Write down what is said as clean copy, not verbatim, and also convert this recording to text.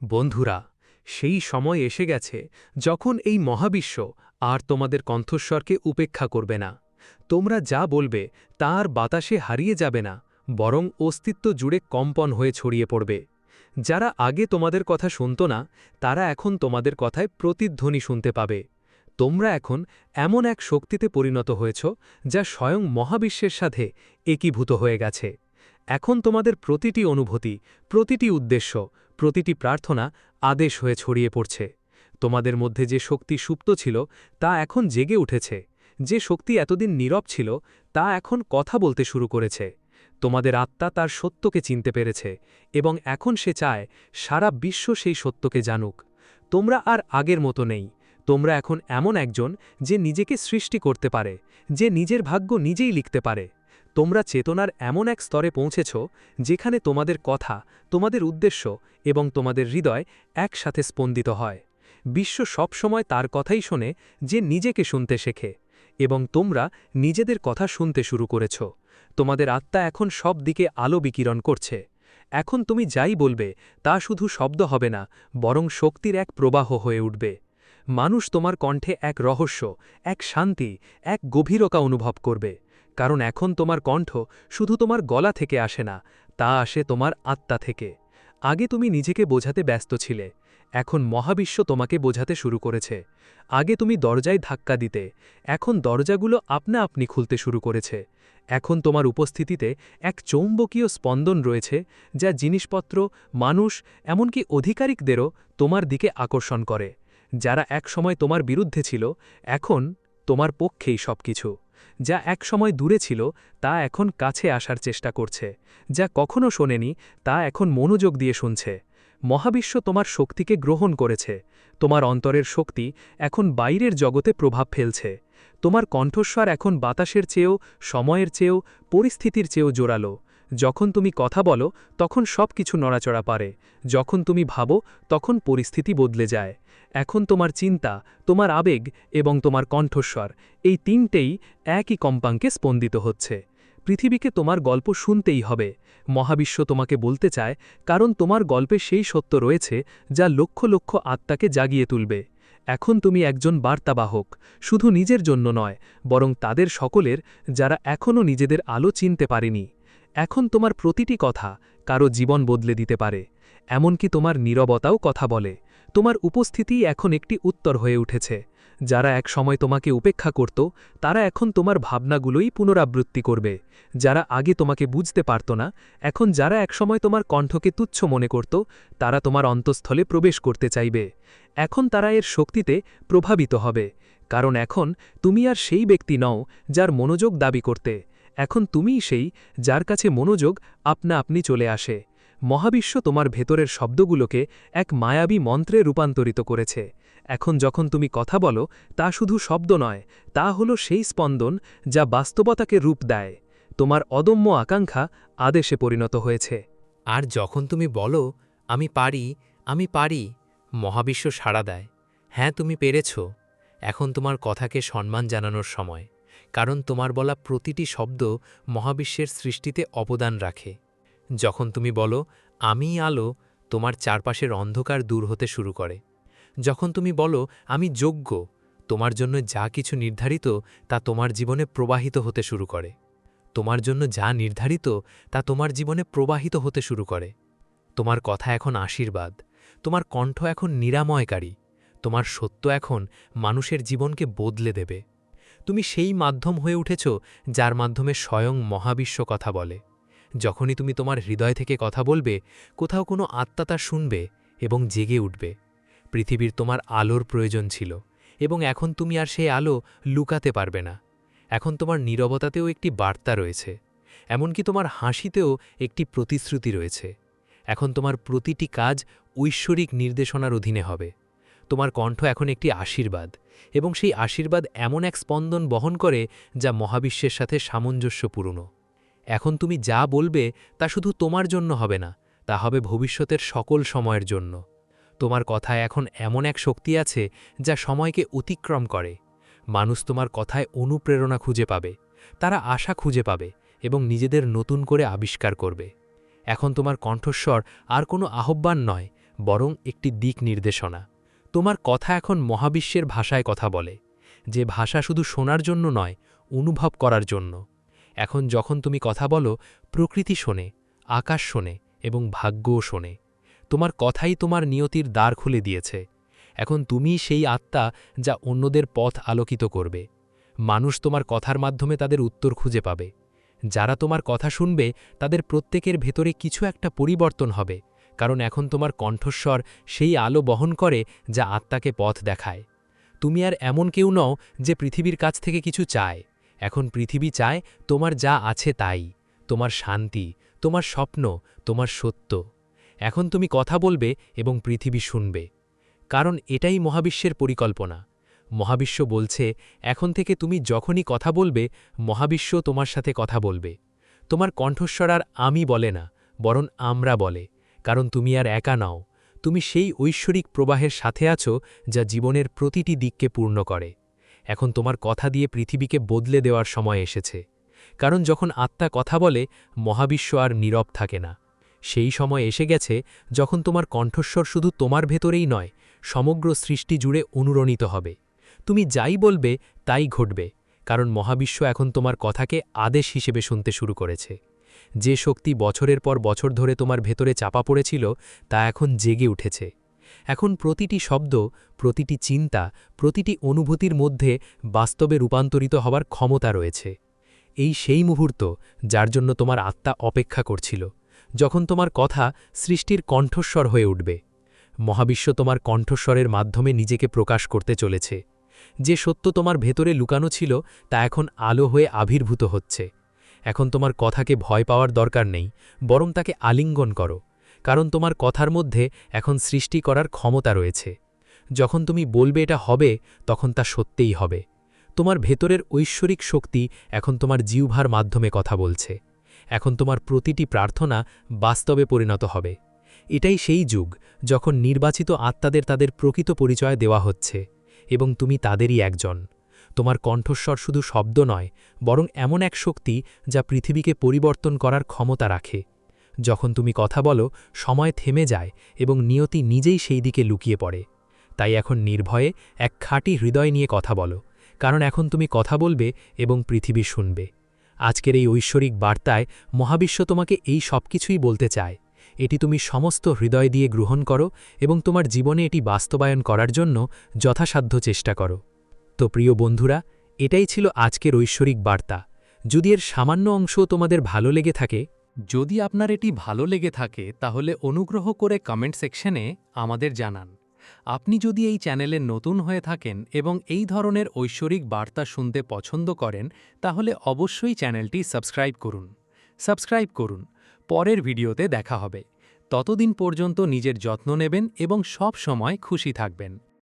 বন্ধুরা, সেই সময় এসে গেছে যখন এই মহাবিশ্ব আর তোমাদের কণ্ঠস্বরকে উপেক্ষা করবে না। তোমরা যা বলবে তা আর বাতাসে হারিয়ে যাবে না, বরং অস্তিত্ব জুড়ে কম্পন হয়ে ছড়িয়ে পড়বে। যারা আগে তোমাদের কথা শুনত না, তারা এখন তোমাদের কথায় প্রতিধ্বনি শুনতে পাবে। তোমরা এখন এমন এক শক্তিতে পরিণত হয়েছ যা স্বয়ং মহাবিশ্বের সাথে একীভূত হয়ে গেছে। এখন তোমাদের প্রতিটি অনুভূতি, প্রতিটি উদ্দেশ্য, প্রতিটি প্রার্থনা আদেশ হয়ে ছড়িয়ে পড়ছে। তোমাদের মধ্যে যে শক্তি সুপ্ত ছিল তা এখন জেগে উঠেছে। যে শক্তি এতদিন নীরব ছিল তা এখন কথা বলতে শুরু করেছে। তোমাদের আত্মা তার সত্যকে চিনতে পেরেছে এবং এখন সে চায় সারা বিশ্ব সেই সত্যকে জানুক। তোমরা আর আগের মতো নেই। তোমরা এখন এমন একজন যে নিজেকে সৃষ্টি করতে পারে, যে নিজের ভাগ্য নিজেই লিখতে পারে। তোমরা চেতনার এমন এক স্তরে পৌঁছেছ যেখানে তোমাদের কথা, তোমাদের উদ্দেশ্য এবং তোমাদের হৃদয় একসাথে স্পন্দিত হয়। বিশ্ব সবসময় তার কথাই শোনে যে নিজেকে শুনতে শেখে, এবং তোমরা নিজেদের কথা শুনতে শুরু করেছ। তোমাদের আত্মা এখন সব দিকে আলো বিকিরণ করছে। এখন তুমি যাই বলবে তা শুধু শব্দ হবে না, বরং শক্তির এক প্রবাহ হয়ে উঠবে। মানুষ তোমার কণ্ঠে এক রহস্য, এক শান্তি, এক গভীরতা অনুভব করবে। কারণ এখন তোমার কণ্ঠ শুধু তোমার গলা থেকে আসে না, তা আসে তোমার আত্মা থেকে। আগে তুমি নিজেকে বোঝাতে ব্যস্ত ছিলে, এখন মহাবিশ্ব তোমাকে বোঝাতে শুরু করেছে। আগে তুমি দরজায় ধাক্কা দিতে, এখন দরজাগুলো আপনা আপনি খুলতে শুরু করেছে। এখন তোমার উপস্থিতিতে এক চৌম্বকীয় স্পন্দন রয়েছে যা জিনিসপত্র, মানুষ, এমনকি অধিকারিকদেরও তোমার দিকে আকর্ষণ করে। যারা একসময় তোমার বিরুদ্ধে ছিল, এখন তোমার পক্ষেই সবকিছু। যা একসময় দূরে ছিল তা এখন কাছে আসার চেষ্টা করছে। যা কখনো শোনেনি তা এখন মনোযোগ দিয়ে শুনছে। মহাবিশ্ব তোমার শক্তিকে গ্রহণ করেছে। তোমার অন্তরের শক্তি এখন বাইরের জগতে প্রভাব ফেলছে। তোমার কণ্ঠস্বর এখন বাতাসের চেয়েও, সময়ের চেয়েও, পরিস্থিতির চেয়েও জোরালো। যখন তুমি কথা বলো তখন সব কিছু নড়াচড়া পারে। যখন তুমি ভাবো তখন পরিস্থিতি বদলে যায়। এখন তোমার চিন্তা, তোমার আবেগ এবং তোমার কণ্ঠস্বর, এই তিনটেই একই কম্পাঙ্কে স্পন্দিত হচ্ছে। পৃথিবীকে তোমার গল্প শুনতেই হবে। মহাবিশ্ব তোমাকে বলতে চায়, কারণ তোমার গল্পে সেই সত্য রয়েছে যা লক্ষ লক্ষ আত্মাকে জাগিয়ে তুলবে। এখন তুমি একজন বার্তাবাহক, শুধু নিজের জন্য নয়, বরং তাদের সকলের যারা এখনও নিজেদের আলো চিনতে পারেনি। এখন তোমার প্রতিটি কথা কারো জীবন বদলে দিতে পারে। এমনকি তোমার নীরবতাও কথা বলে। তোমার উপস্থিতিই এখন একটি উত্তর হয়ে উঠেছে। যারা এক সময় তোমাকে উপেক্ষা করত, তারা এখন তোমার ভাবনাগুলোই পুনরাবৃত্তি করবে। যারা আগে তোমাকে বুঝতে পারত না, এখন যারা একসময় তোমার কণ্ঠকে তুচ্ছ মনে করত, তারা তোমার অন্তঃস্থলে প্রবেশ করতে চাইবে। এখন তারা এর শক্তিতে প্রভাবিত হবে। কারণ এখন তুমি আর সেই ব্যক্তি নও যার মনোযোগ দাবি করতে। এখন তুমিই সেই যার কাছে মনোযোগ আপনা আপনি চলে আসে। মহাবিশ্ব তোমার ভেতরের শব্দগুলোকে এক মায়াবী মন্ত্রে রূপান্তরিত করেছে। এখন যখন তুমি কথা বলো তা শুধু শব্দ নয়, তা হলো সেই স্পন্দন যা বাস্তবতাকে রূপ দেয়। তোমার অদম্য আকাঙ্ক্ষা আদেশে পরিণত হয়েছে। আর যখন তুমি বলো, আমি পারি, আমি পারি, মহাবিশ্ব সাড়া দেয়, হ্যাঁ তুমি পেরেছ। এখন তোমার কথাকে সম্মান জানানোর সময়, কারণ তোমার বলা প্রতিটি শব্দ মহাবিশ্বের সৃষ্টিতে অবদান রাখে। যখন তুমি বলো, আমিই আলো, তোমার চারপাশের অন্ধকার দূর হতে শুরু করে। যখন তুমি বলো, আমি যোগ্য, তোমার জন্য যা কিছু নির্ধারিত তা তোমার জীবনে প্রবাহিত হতে শুরু করে। তোমার জন্য যা নির্ধারিত তা তোমার জীবনে প্রবাহিত হতে শুরু করে। তোমার কথা এখন আশীর্বাদ, তোমার কণ্ঠ এখন নিরাময়কারী, তোমার সত্য এখন মানুষের জীবনকে বদলে দেবে। তুমি সেই মাধ্যম হয়ে উঠেছ যার মাধ্যমে স্বয়ং মহাবিশ্ব কথা বলে। যখনই তুমি তোমার হৃদয় থেকে কথা বলবে, কোথাও কোনো আত্মা তা শুনবে এবং জেগে উঠবে। পৃথিবীর তোমার আলোর প্রয়োজন ছিল, এবং এখন তুমি আর সেই আলো লুকাতে পারবে না। এখন তোমার নীরবতাতেও একটি বার্তা রয়েছে, এমনকি তোমার হাসিতেও একটি প্রতিশ্রুতি রয়েছে। এখন তোমার প্রতিটি কাজ ঐশ্বরিক নির্দেশনার অধীনে হবে। তোমার কণ্ঠ এখন একটি আশীর্বাদ, এবং সেই আশীর্বাদ এমন এক স্পন্দন বহন করে যা মহাবিশ্বের সাথে সামঞ্জস্যপূর্ণ। এখন তুমি যা বলবে তা শুধু তোমার জন্য হবে না, তা হবে ভবিষ্যতের সকল সময়ের জন্য। তোমার কথায় এখন এমন এক শক্তি আছে যা সময়কে অতিক্রম করে। মানুষ তোমার কথায় অনুপ্রেরণা খুঁজে পাবে, তারা আশা খুঁজে পাবে এবং নিজেদের নতুন করে আবিষ্কার করবে। এখন তোমার কণ্ঠস্বর আর কোনো আহ্বান নয়, বরং একটি দিক নির্দেশনা। তোমার কথা এখন মহাবিশ্বের ভাষায় কথা বলে, যে ভাষা শুধু শোনার জন্য নয়, অনুভব করার জন্য। এখন যখন তুমি কথা বলো, প্রকৃতি শোনে, আকাশ শোনে এবং ভাগ্যও শোনে। তোমার কথাই তোমার নিয়তির দ্বার খুলে দিয়েছে। এখন তুমিই সেই আত্মা যা অন্যদের পথ আলোকিত করবে। মানুষ তোমার কথার মাধ্যমে তাদের উত্তর খুঁজে পাবে। যারা তোমার কথা শুনবে তাদের প্রত্যেকের ভেতরে কিছু একটা পরিবর্তন হবে, কারণ এখন তোমার কণ্ঠস্বর সেই আলো বহন করে যা আত্মাকে পথ দেখায়। তুমি আর এমন কেউ নও যে পৃথিবীর কাছ থেকে কিছু চায়। এখন পৃথিবী চায় তোমার যা আছে তাই, তোমার শান্তি, তোমার স্বপ্ন, তোমার সত্য। এখন তুমি কথা বলবে এবং পৃথিবী শুনবে, কারণ এটাই মহাবিশ্বের পরিকল্পনা। মহাবিশ্ব বলছে, এখন থেকে তুমি যখনই কথা বলবে, মহাবিশ্ব তোমার সাথে কথা বলবে। তোমার কণ্ঠস্বর আর আমি বলে না, বরং আমরা বলে, কারণ তুমি আর একা নাও। তুমি সেই ঐশ্বরিক প্রবাহের সাথে আছো যা জীবনের প্রতিটি দিককে পূর্ণ করে। এখন তোমার কথা দিয়ে পৃথিবীকে বদলে দেওয়ার সময় এসেছে, কারণ যখন আত্মা কথা বলে, মহাবিশ্ব আর নীরব থাকে না। সেই সময় এসে গেছে যখন তোমার কণ্ঠস্বর শুধু তোমার ভেতরেই নয়, সমগ্র সৃষ্টি জুড়ে অনুরণিত হবে। তুমি যাই বলবে তাই ঘটবে, কারণ মহাবিশ্ব এখন তোমার কথাকে আদেশ হিসেবে শুনতে শুরু করেছে। যে শক্তি বছরের পর বছর ধরে তোমার ভেতরে চাপা পড়েছিল, তা এখন জেগে উঠেছে। এখন প্রতিটি শব্দ, প্রতিটি চিন্তা, প্রতিটি অনুভূতির মধ্যে বাস্তবে রূপান্তরিত হওয়ার ক্ষমতা রয়েছে। এই সেই মুহূর্ত যার জন্য তোমার আত্মা অপেক্ষা করছিল, যখন তোমার কথা সৃষ্টির কণ্ঠস্বর হয়ে উঠবে। মহাবিশ্ব তোমার কণ্ঠস্বরের মাধ্যমে নিজেকে প্রকাশ করতে চলেছে। যে সত্য তোমার ভেতরে লুকানো ছিল তা এখন আলো হয়ে আবির্ভূত হচ্ছে। এখন তোমার কথাকে ভয় পাওয়ার দরকার নেই, বরং তাকে আলিঙ্গন করো, কারণ তোমার কথার মধ্যে এখন সৃষ্টি করার ক্ষমতা রয়েছে। যখন তুমি বলবে এটা হবে, তখন তা সত্যিই হবে। তোমার ভেতরের ঐশ্বরিক শক্তি এখন তোমার জিহ্বার মাধ্যমে কথা বলছে। এখন তোমার প্রতিটি প্রার্থনা বাস্তবে পরিণত হবে। এটাই সেই যুগ যখন নির্বাচিত আত্মাদের তাদের প্রকৃত পরিচয় দেওয়া হচ্ছে, এবং তুমি তাদেরই একজন। তোমার কণ্ঠস্বর শুধু শব্দ নয়, বরং এমন এক শক্তি যা পৃথিবীকে পরিবর্তন করার ক্ষমতা রাখে। যখন তুমি কথা বলো, সময় থেমে যায় এবং নিয়তি নিজেই সেই দিকে লুকিয়ে পড়ে। তাই এখন নির্ভয়ে এক খাঁটি হৃদয় নিয়ে কথা বলো, কারণ এখন তুমি কথা বলবে এবং পৃথিবী শুনবে। আজকের এই ঐশ্বরিক বার্তায় মহাবিশ্ব তোমাকে এই সব কিছুই বলতে চায়। এটি তুমি সমস্ত হৃদয় দিয়ে গ্রহণ করো এবং তোমার জীবনে এটি বাস্তবায়ন করার জন্য যথাসাধ্য চেষ্টা করো। তো প্রিয় বন্ধুরা, এটাই ছিল আজকের ঐশ্বরিক বার্তা। যদি এর সামান্য অংশ তোমাদের ভালো লেগে থাকে, যদি আপনার এটি ভালো লেগে থাকে তাহলে অনুগ্রহ করে কমেন্ট সেকশনে আমাদের জানান। আপনি যদি এই চ্যানেলে নতুন হয়ে থাকেন এবং এই ধরনের ঐশ্বরিক বার্তা শুনতে পছন্দ করেন, তাহলে অবশ্যই চ্যানেলটি সাবস্ক্রাইব করুন। পরের ভিডিওতে দেখা হবে। ততদিন পর্যন্ত নিজের যত্ন নেবেন এবং সব সময় খুশি থাকবেন।